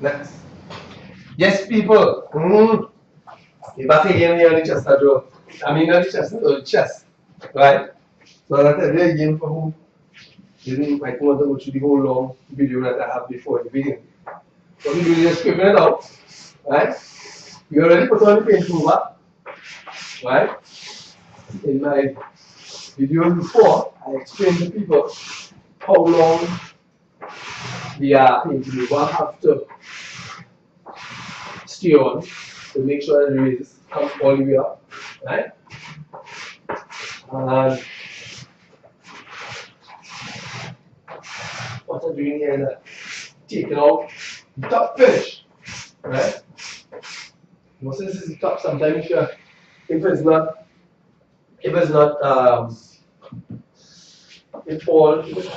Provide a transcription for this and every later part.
Next. Yes, people. If I take any on the chest, I mean, not the chest, the chest. Right? So that's a very game for who didn't might want to go through the whole long video that I have before the video. So we do just scribbling it out. Right? We already put on the paint over. Right? In my video before, I explained to people how long the paint remover have to stay on to make sure that the razors come all the way up. Right? And what I'm doing here is taking out the top finish. Right? Most of this is the top. Sometimes if it's not if it's a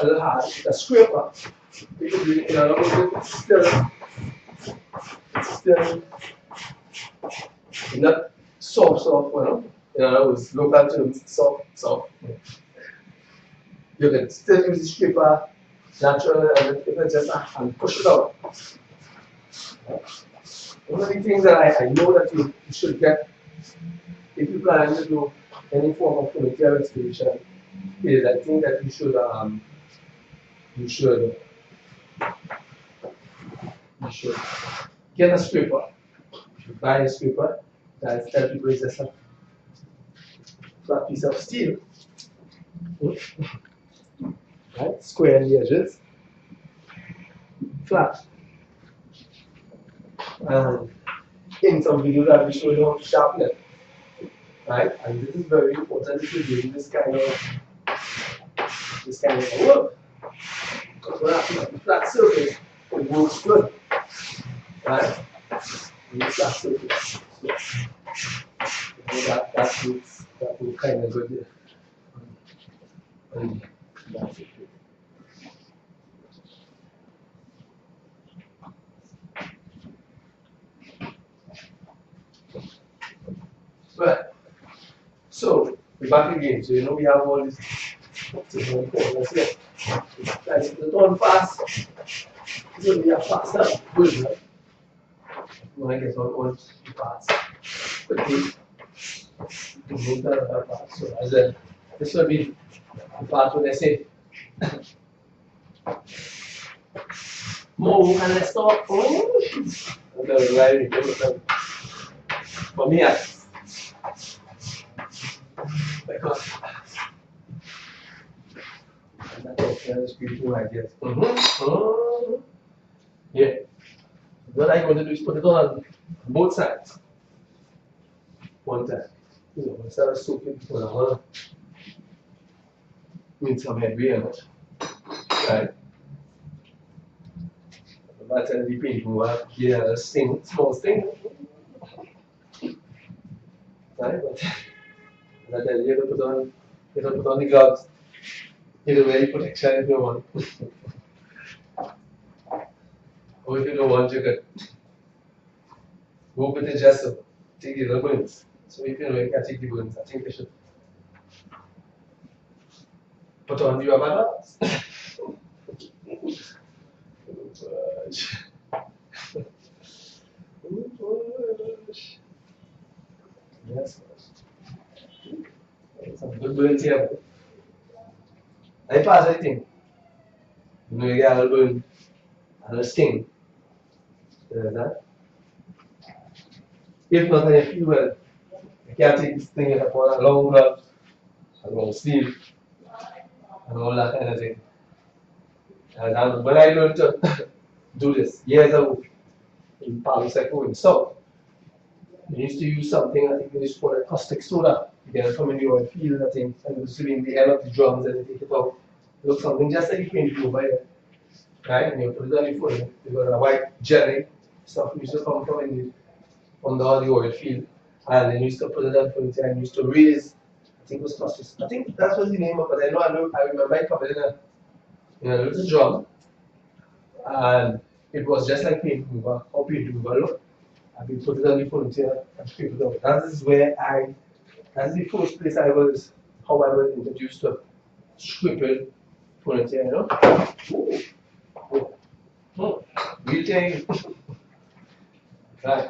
little hard, it's a scraper. You can do it in another way, it's still not soft, in other words, local terms, soft. You can still use the scraper natural and if it's just and push it out. One of the things that I know that you should get if you plan to do any form of furniture restoration is I think that you should get a scraper. You should buy a scraper that people is just a flat piece of steel. Right? Square in the edges. Flat. And in some videos I'll be showing you how to sharpen it. Right? And this is very important if you're doing this kind of work. Because when I have a flat surface, it works good. Right? On the flat surface. So, that will kind of good there. That's it. Right. So we're back again. So you know we have all these corners here. Like the turn fast. It's going to be a faster version. When I get all the parts quickly, to move the other parts. So as a, this will be the part when I say move and let's stop. Oh, and then right for me, because that's beautiful ideas. Yeah. What I'm going to do is put it on both sides. One time. Instead of soaking, I want to win some headway on it. Right? That's a deep into yeah, a sting, small sting. Right? But that you have to put on the gloves. You have very protection if you want. Or if you don't want, you could go with the gesso, take the other burns. So if you know you can take the burns, I think you should put on your balance. Yes. Some good burns here. I pass everything. You know, you get a little burn and a sting. That. If not, I feel well. I can't take this thing upon a long glove, a long sleeve, and all that kind of thing. And when I learned to do this years ago in Palo Seco in South, we used to use something, I think they used to call it caustic soda. You get it from in the oil field, I think, and it used to be in the end of the drums and they take it out. It looks something just like you paint blue by it. Right? And you put it on your foot, you got a white jelly stuff used to come from the oil field. And then used to put it on furniture and used to raise, I think it was caustic. I think that was the name of it, but I remember it coming in a little drum. And it was just like paint remover, how paint remover look. And we put it on the furniture and scrape it out. That's the first place how I was introduced to scraping furniture, you know. Real thing. Right.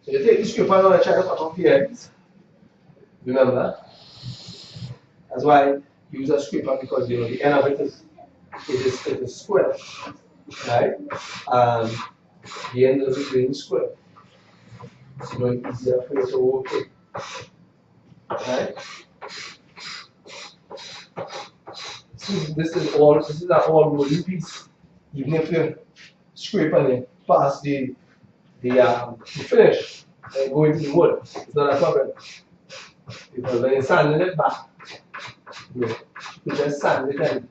So you take the scraper now and try to cut off the ends. Remember? That's why you use a scraper, because you know the end of it is square. Right? And the end of it being square. So it's easier for you to work it. Right? This is an all wooden piece. Even if you scrape and it pass the finish and go into the wood, it's not a problem. Because when you're sanding it back, you just sand it, and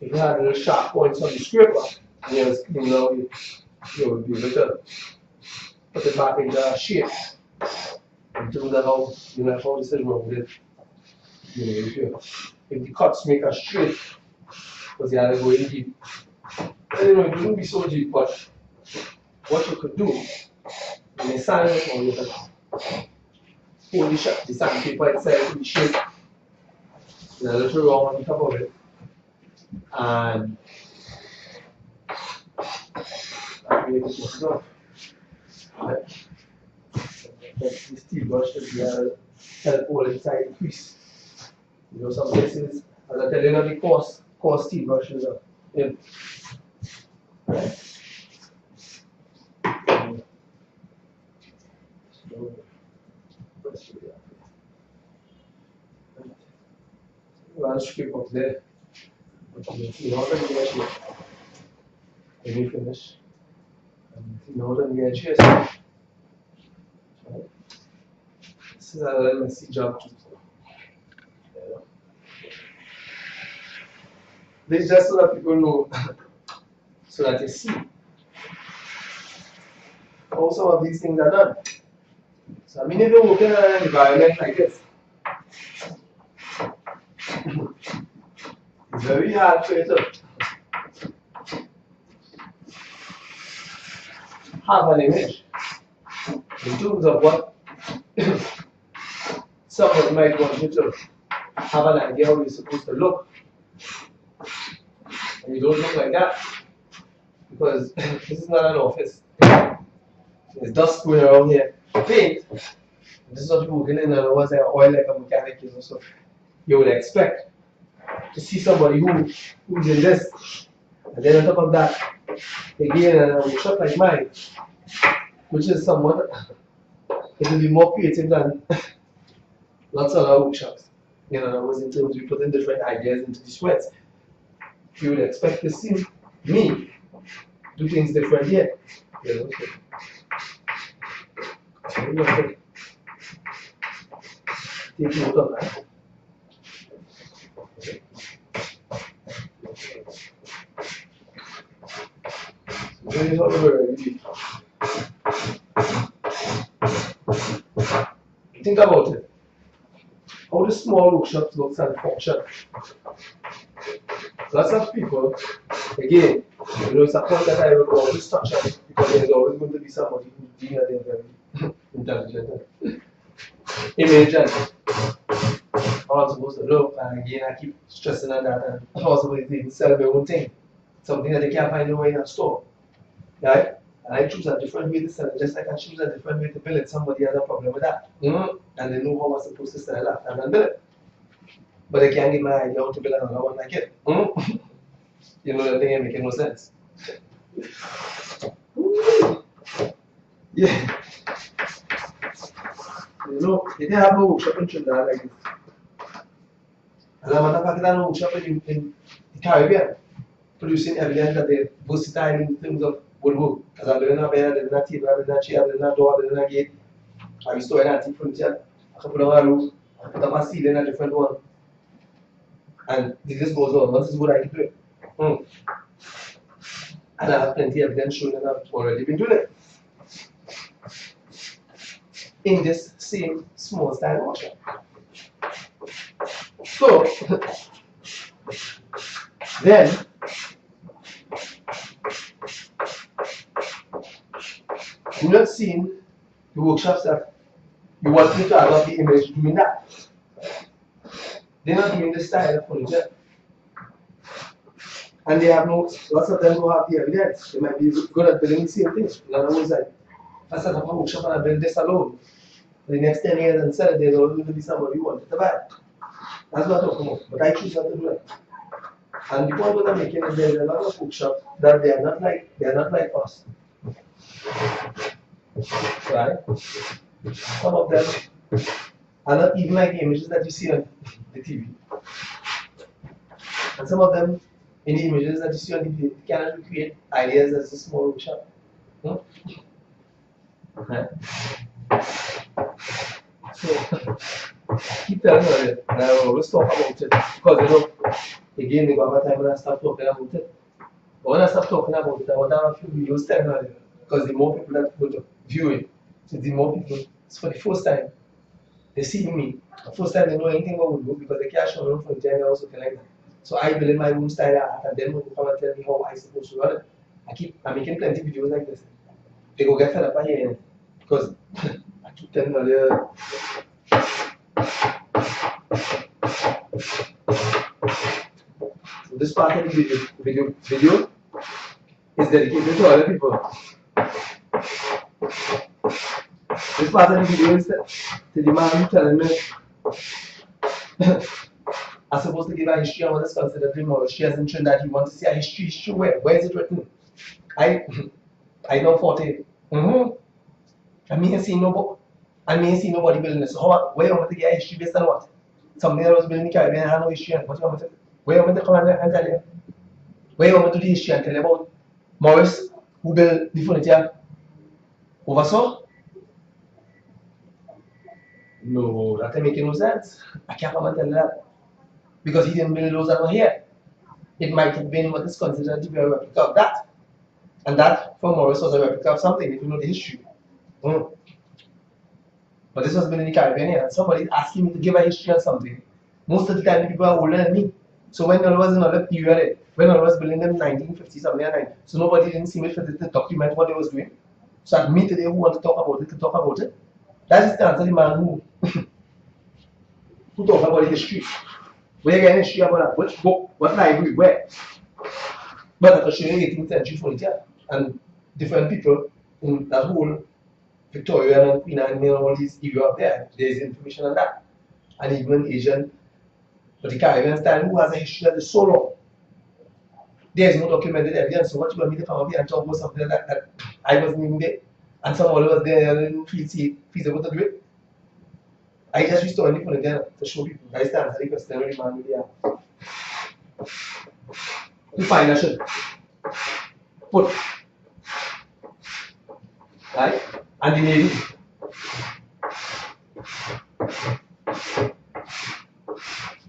if you have little sharp points on the scraper and you're cleaning out, you will be able to put it back into shape. In terms of how this is wrong with it. If the cuts make a straight, because you have to go in deep. And it wouldn't be so deep, but what you could do, when you sand it, or you can hold the sandpaper inside to the shape, a little round on top of it, and that way you can put it off. Right? The steel brush should be help hold inside the crease. Some places, as I tell you, the coarse steel brushes are in. Right? One strip up there. In order to get here, when you finish, in order to get here, right? This is a little messy job too. This is just so that people know, so that you see how some of these things are done. So, I mean, if you're working in an environment like this, it's very hard for you to have an image in terms of what someone might want you to have an idea how you're supposed to look. And you don't look like that, because this is not an office. There's dust going around here. Paint. This is what you're working in, and it was oil like a mechanic, so you would expect to see somebody who's in this. And then on top of that, again, a workshop like mine, which is somewhat, it will be more creative than lots of other workshops. In other words, in terms we put in different ideas into the sweats. You would expect to see me do things different here. So you have to take note of that. So this is what we're going to do. Think about it. How the small workshops looks and function. Lots of people, again, it's a point that I will always touch on, because there's always going to be somebody who's being at their very intelligent image and how I'm supposed to look. And again, I keep stressing on that, and also they even sell their own thing, something that they can't find nowhere in a store. Right? And I choose a different way to sell it, just like I choose a different way to bill it. Somebody has a problem with that. And they know how I'm supposed to sell that and bill it. But they can't give me an idea how to build another one like it. You know, the thing ain't making no sense. Yeah. You know, they didn't have no workshop in Trinidad like this. And I'm not talking about no workshop in the Caribbean, producing evidence that they're versatile in terms of woodwork. Because I'm building a bed, I'm building a table, I'm building a chair, I'm building a door, I'm building a gate. I'm restoring antique furniture. I can put on a roof, I put up a ceiling, a different one. And this goes on. Once it's good, I can do it. And I have plenty of evidence showing that I've already been doing it. In this same small style workshop. So, then, you're not seeing the workshops that you want me to add up the image doing that. They're not doing this style of furniture. And they have no, lots of them don't have the evidence. They might be good at building the same thing. In other words, like, I set up a workshop and I build this alone. For the next 10 years and sell it, there's always going to be somebody who wanted to buy it. That's what I'm talking about. But I choose not to do it. And the point what I'm making is there's a lot of bookshops that they are not like us. Right? Some of them are not even like the images that you see on the TV. And some of them, in the images that you see on the TV, cannot recreate ideas as a small bookshop. Okay. So, keep telling you that, and I will always talk about it, because again, they go have a time when I stop talking about it. But when I stop talking about it, I want to have a few videos telling you, because the more people that go to view it, so the more people, it's for the first time, they see me. The first time they know anything about woodwork, because they can't show me from China or something like that. So I build in my room style art, and then when they come and tell me how I supposed to run it, I'm making plenty of videos like this. They go get fed up by here, because I keep telling you, so this part of the video is dedicated to other people. This part of the video is to the man who telling me I'm supposed to give a history on what is considered history as in Trinidad. You want to see a history where is it written? I know 40. I mean, see no book. I mean, see nobody building this. So where you want to get a history based on what? Something that was built in the Caribbean and had no history. What you want to? Where you want to come and tell you? Where you want to do the history and tell you about Morris who built the furniture oversaw? No, that ain't making no sense. I can't come and tell you that. Because he didn't build those that were here. It might have been what is considered to be a replica of that. And that, for Morris, was a replica of something, if you know the history. But this was built in the Caribbean, and somebody is asking me to give a history on something. Most of the time, the people are older than me. So when there was another period, when I was building them in 1950 something like that, so nobody didn't see me for to document what they was doing. So at me today, who want to talk about it, to talk about it. That is the answer the man who talk about the history. Where you get history about that? Which book? What library? Where? But I can show you 18th century furniture and different people in that whole Victorian and Queen Anne and all these era up there. There's information on that. And even Asian, but the Caribbean style who has a history that is so long. There is no documented evidence. So what you want me to come up here and talk about something that I wasn't even there, and someone was there and didn't feel feasible to do it. I just restored the furniture to show people. I stand answer the question really man with the You find I should put right and the lady.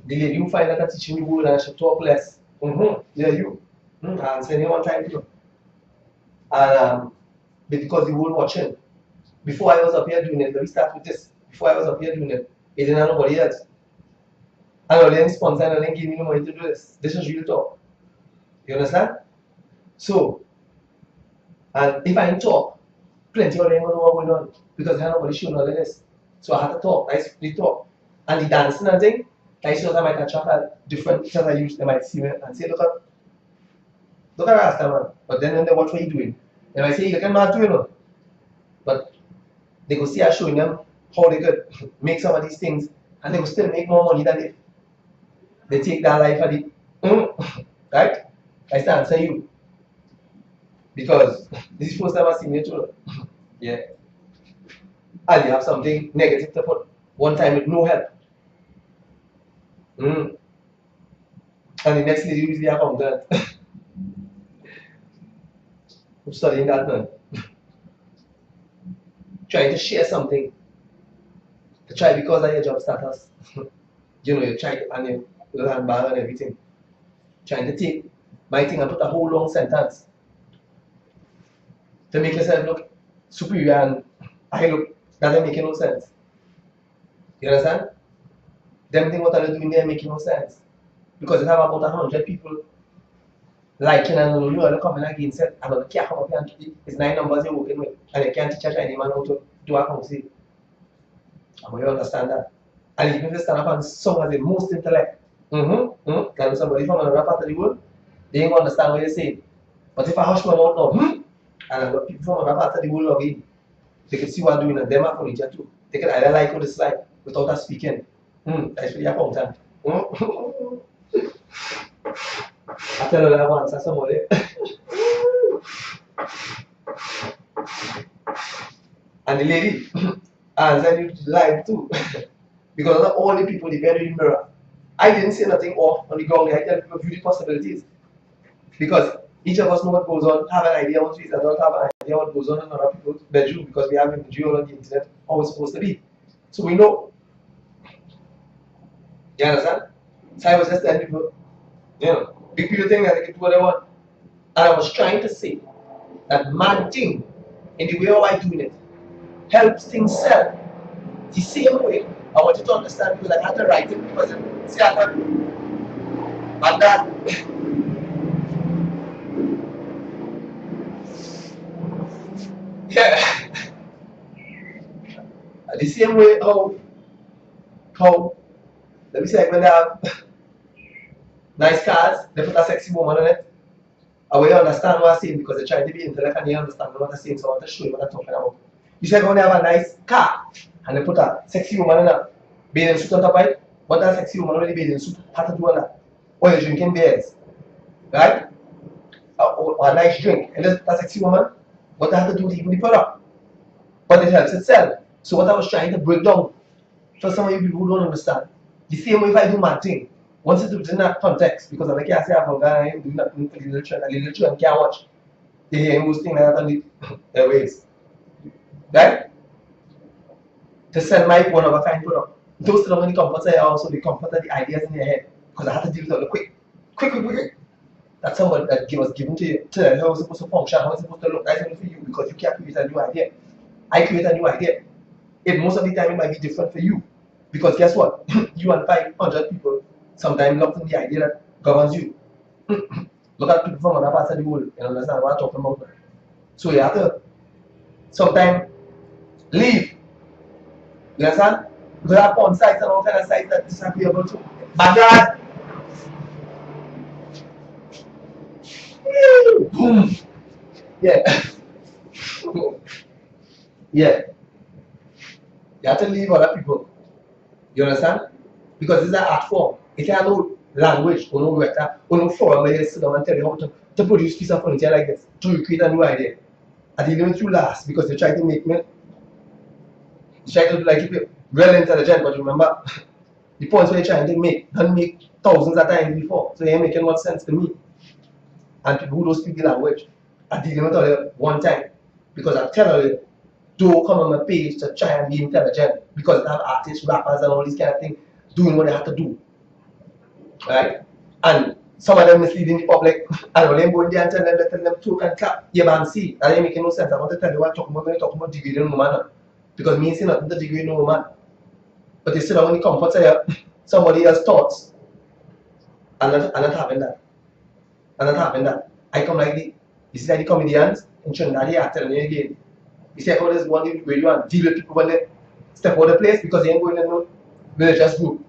The lady you find that teaching you wood and I should talk less. Yeah, you. And spend one time to do. And because the whole watching. Before I was up here doing it, let me start with this. Before I was up here doing it didn't have nobody else. And I didn't sponsor and I didn't give me no money to do this. This is real talk. You understand? So, and if I didn't talk, plenty of them don't know what's going on because I had nobody showing all of this. So I had to talk. I really talk. And the dancing and thing, I used to I might attract a different pictures I use, they might see me and say, look at Rasta man. But then when they watch what he's doing, they might say, look at man doing it. But they go see us showing them how they could make some of these things and they will still make more money than if they take that life at the right? I still answer you. Because this is the first time I've seen you too. Yeah. And you have something negative to put one time with no help. And the next lady usually have that. I'm studying that man. Trying to share something. To try because of your job status. You know, you try to and your little handbag and everything. Trying to take my thing and put a whole long sentence to make yourself look superior and I look that ain't making no sense. You understand? Them thing what I'm doing there making no sense. Because it have about 100 people liking and you know coming against it and you can't come up here and it's 9 numbers you're working with and you can't teach any man how to do a council. And you understand that. And even if you stand up and song as the most intellect, then somebody from another part of the world, they ain't understand what you're saying. But if I hush my mouth now, and I've got people from another part of the world log in, They can see what I'm doing and them are furniture too. They can either like or dislike without us speaking. That's really important. I tell her that once, that's somebody. And the lady answered you live too. Because not all the people depend on the mirror. I didn't say nothing off on the ground. I tell people view the possibilities. Because each of us know what goes on, have an idea once we adult, have an idea what goes on in other people's bedroom because we have imagery on the internet how it's supposed to be. So we know. You understand? So I was just telling people, big people think that they can do what they want. And I was trying to say that mad thing in the way how I doing it helps things sell. The same way I want you to understand because I had to write it because see I thought and that yeah. The same way how let me say like when they have nice cars, they put a sexy woman on it. I will understand what I'm saying because they're trying to be intellect and they understand what I'm saying, so I want to show you what I'm talking about. You say when they have a nice car and they put a sexy woman in a bathing suit on top of it, what that sexy woman with the bathing suit had to do on that? Or you're drinking beers, right? Or a nice drink, and that sexy woman, what that had to do with even the product? But it helps itself. So what I was trying to break down for some of you people who don't understand, the same way if I do my thing, once it's within that context, because I can't say I'm going to do nothing for the little children can't watch. They hear most things like that on the airways. Right? To sell my one of a kind product. Those are the only comforts I also the comfort of the ideas in your head. Because I had to deal with all the quick. That's somebody that was given to you. To how it's supposed to function, how it's supposed to look. That's only for you because you can't create a new idea. I create a new idea. Most of the time it might be different for you. Because guess what? You and 500 people sometimes locked in the idea that governs you. Look at people from other parts of the world and understand what I'm talking about. So you have to sometimes leave. You understand? Because I have porn sites and all kind of sites that disappear to. My dad. Boom. Yeah. Yeah. You have to leave other people. You understand? Because this is an art form. It has no language or no vector or no forum where you sit down and tell you how to produce a piece of furniture like this to create a new idea. And they limit you last because they try to make me. They try to do like you well intelligent, but remember the points where you're trying to make don't make thousands of times before. So you're making what sense to me. And people who don't speak the language are dealing with it one time. Because I tell you, don't come on my page to try and be intelligent because they have artists, rappers, and all these kind of things doing what they have to do. Right? And some of them misleading the public, and when they go in there and tell them talk and clap, yeah, man, see, that ain't making no sense. I want to tell you what I'm talking about when you're talking about degrading woman. Because me saying nothing to degrade no woman. But you sit down in the comfort of somebody else's thoughts and not having that. And not having that. I come like you see like the comedians in Trinidad, they are telling you again. You see how there's one where you want to deal with people when they step out of the place because they ain't going in no religious group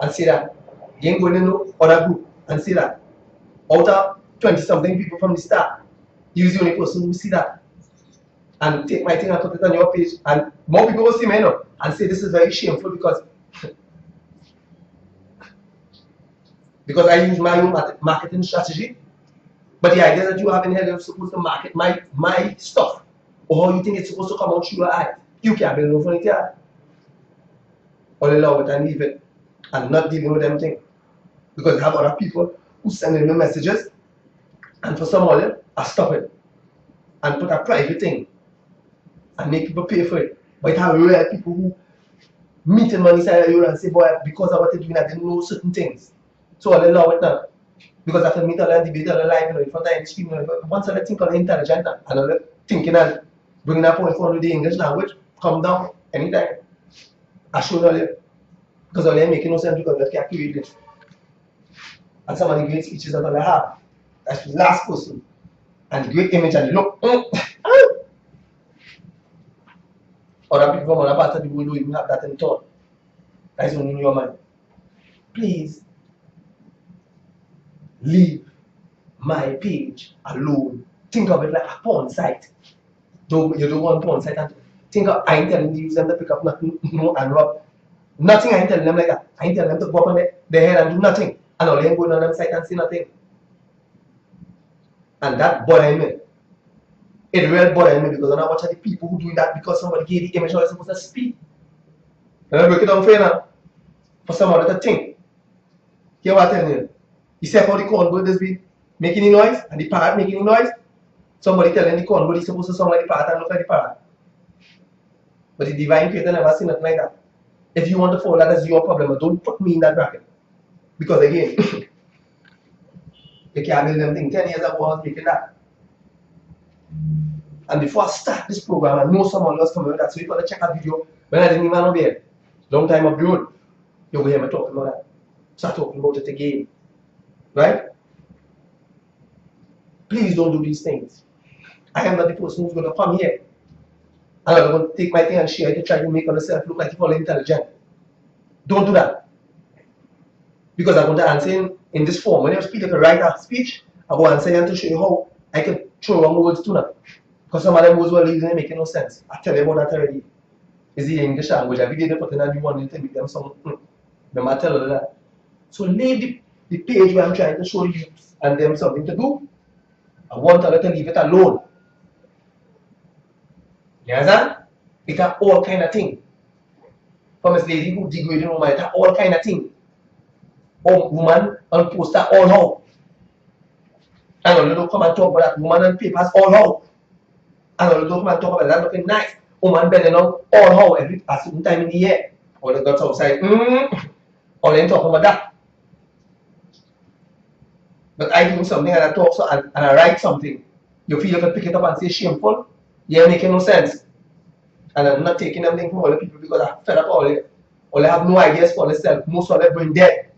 and say that. They ain't going in no other group and say that. Out of 20 something people from the start, you is the only person who see that. And take my thing and put it on your page and more people will see me and say this is very shameful because I use my own marketing strategy. But the idea that you have in here, you're supposed to market my stuff, or how you think it's supposed to come out through your eye, you can't build no furniture. Or allow it and leave it, and not dealing with them things. Because I have other people who send in the messages, and for some of them, I stop it, and put a private thing, and make people pay for it. But it have real people who meet in money side of you and say, boy, because of what they're doing, I didn't know certain things. So I'll allow it now. Because I can meet all and debate all live, in front of the screen, once I think on intelligent and I'm thinking and bringing up point forward with the English language, come down anytime. I show you because all making no sense because they can't create it. And some of the great speeches that I have, that's the last person. And the great image and the look. Other people from other parts of the world don't even have that in thought. That's only in your mind. Please leave my page alone. Think of it like a porn site. You don't want porn site and think I ain't telling these them to pick up nothing, no, and rob. Nothing I ain't telling them like that. I ain't telling them to go up on their head and do nothing. And all them going on them site and see nothing. And that bothering me. It really bothering me because when I watch the people who doing that because somebody gave the image how they're supposed to speak. And I break it down for you now. For somebody to think. Hear what I'm telling you? You see how the cornbird has been making a noise and the parrot making a noise? Somebody telling the cornbird he's supposed to sound like the parrot and look like the parrot. But the divine creator never seen nothing like that. If you want to follow that as your problem, but don't put me in that bracket. Because again, you can't build them thing. 10 years ago I was making that. And before I start this program, I know someone else coming with that. So if you want to check a video when I didn't even know there, long time up the road, you'll hear me talking about that. Start talking about it again. Right? Please don't do these things. I am not the person who's going to come here and I'm going to take my thing and share it to try to make myself look like you're all intelligent. Don't do that. Because I'm going to answer in this form. When you speak like a writer speech, I go answer and to show you how I can throw wrong words too now. Because some of them words were using making no sense. I tell you about that already. It's the English language. Every day they put in a new one to make them sound. I tell you that. So leave the page where I'm trying to show you and them something to do. I want to leave it alone. You understand? It's all kind of thing. From this lady who degrading woman, it's all kind of thing. Oh, woman on poster all out. And you don't come and talk about that woman on papers all out. And you don't come and talk about that looking nice. Woman bending on all out every a certain time in the year. Or they got outside. Or they talk about that. But I do something and I talk so and I write something. You feel you can pick it up and say shameful? Yeah, making no sense. And I'm not taking anything from all the people because I'm fed up all it. All I have no ideas for themselves. Most of them brain dead.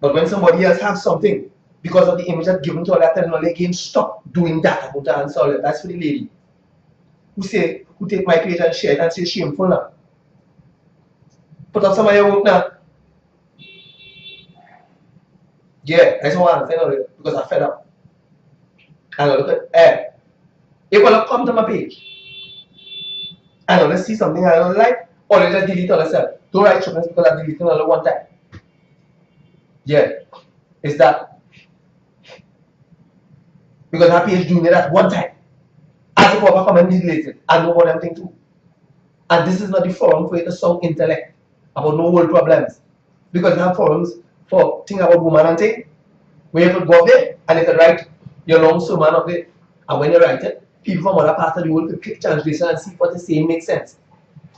But when somebody else has something, because of the image that's given to all that technology, again, stop doing that. I'm going to answer it. That's for the lady who take my page and share it and say shameful now. Put up some of your work now. Yeah, I just want to answer it because I'm fed up. And I look at it will come to my page. And I see something I don't like, or I just delete it yourself. Don't write children because I'm deleting all one time. Yeah, it's that. Because my page doing it at one time. As a proper come and delete it, and know what I'm thinking too. And this is not the forum for you to sound intellect about no world problems. Because you have forums for think about woman and thing, where you could go up there and you could write your long sermon of it. And when you write it, people from other parts of the world could click translation and see what they're saying makes sense.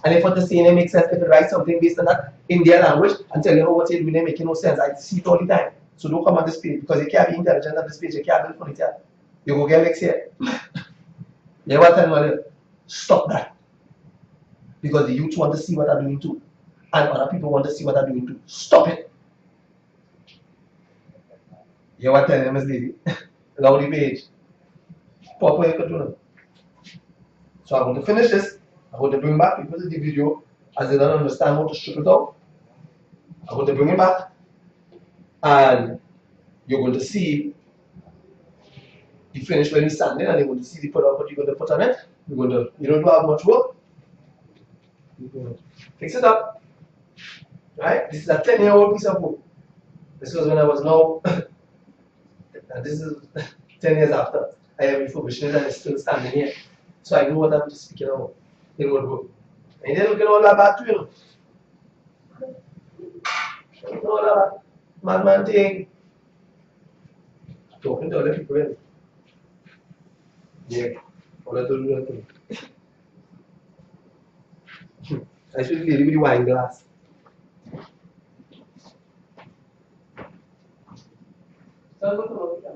And if what they're saying makes sense, they could write something based on that in their language and tell you how what you're doing making no sense. I see it all the time. So don't come on this page because you can't be intelligent on this page, you can't be funny. You go get vexed here. You ever tell me, stop that. Because the youth want to see what I'm doing too. And other people want to see what I'm doing too. Stop it. You ever tell them, Miss Lady? Allow the page. Pop where you could do it. So I'm going to finish this. I'm going to bring back people to the video as they don't understand how to strip it out. I'm going to bring it back. And you're going to see the finish when it's standing and you're going to see the product what you're going to put on it. You're going to, you don't have much work. You're going to fix it up. Right? This is a 10-year-old piece of work. This was when I was now, and this is 10 years after I have refurbished it and it's still standing here. So I know what I'm just speaking about. It would work. And then looking all that bad too, you know. Looking all that madman thing. Talking to other people, really. Yeah, all that do that thing. I should leave with the wine glass. So I'm going to look at